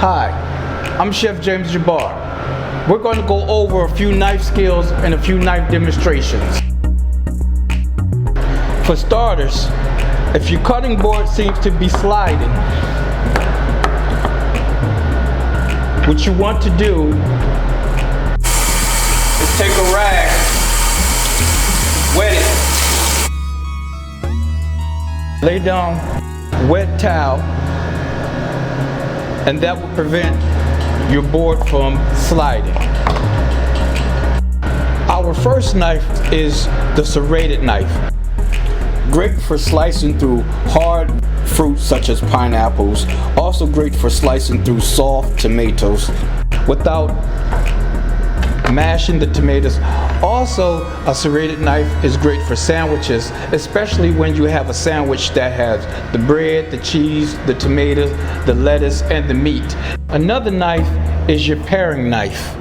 Hi, I'm Chef James Jabbarr. We're going to go over a few knife skills and a few knife demonstrations. For starters, if your cutting board seems to be sliding, what you want to do is take a rag, wet it, lay down wet towel, and that will prevent your board from sliding. Our first knife is the serrated knife. Great for slicing through hard fruits such as pineapples. Also great for slicing through soft tomatoes without mashing the tomatoes. Also, a serrated knife is great for sandwiches, especially when you have a sandwich that has the bread, the cheese, the tomatoes, the lettuce, and the meat. Another knife is your paring knife,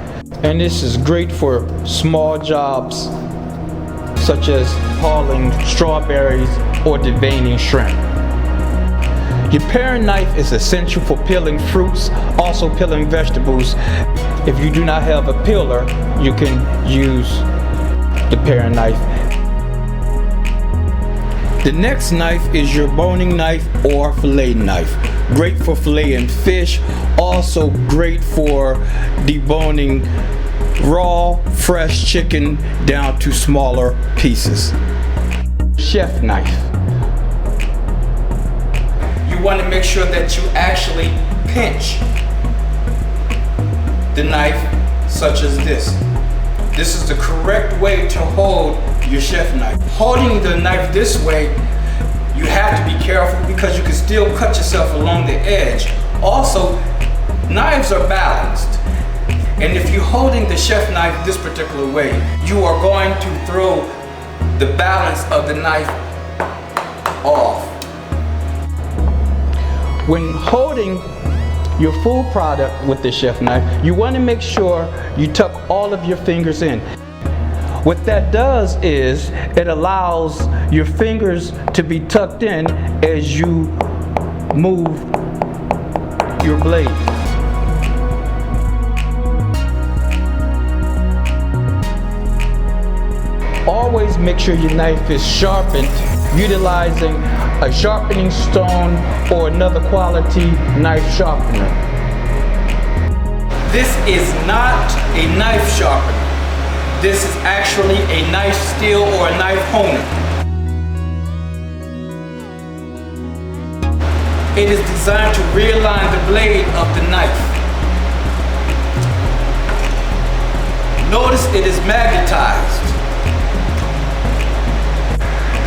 and this is great for small jobs such as hauling strawberries or deveining shrimp. Your paring knife is essential for peeling fruits, also peeling vegetables. If you do not have a peeler, you can use the paring knife. The next knife is your boning knife or fillet knife. Great for filleting fish, also great for deboning raw, fresh chicken down to smaller pieces. Chef knife. You want to make sure that you actually pinch the knife such as this. This is the correct way to hold your chef knife. Holding the knife this way, you have to be careful because you can still cut yourself along the edge. Also, knives are balanced. And if you're holding the chef knife this particular way, you are going to throw the balance of the knife off. When holding your full product with the chef knife, you want to make sure you tuck all of your fingers in. What that does is it allows your fingers to be tucked in as you move your blade. Always make sure your knife is sharpened utilizing a sharpening stone or another quality knife sharpener. This is not a knife sharpener. This is actually a knife steel or a knife honer. It is designed to realign the blade of the knife. Notice it is magnetized.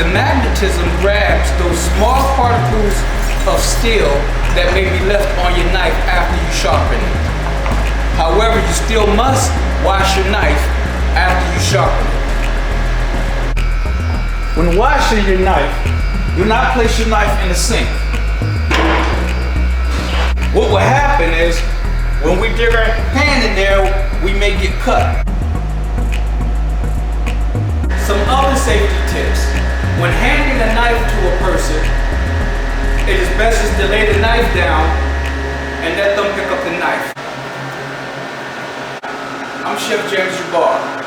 The magnetism grabs those small particles of steel that may be left on your knife after you sharpen it. However, you still must wash your knife after you sharpen it. When washing your knife, do not place your knife in the sink. What will happen is, when we dig our hand in there, we may get cut. Some other safety tips. When handing a knife to a person, it is best just to lay the knife down and let them pick up the knife. I'm Chef James Jabbarr.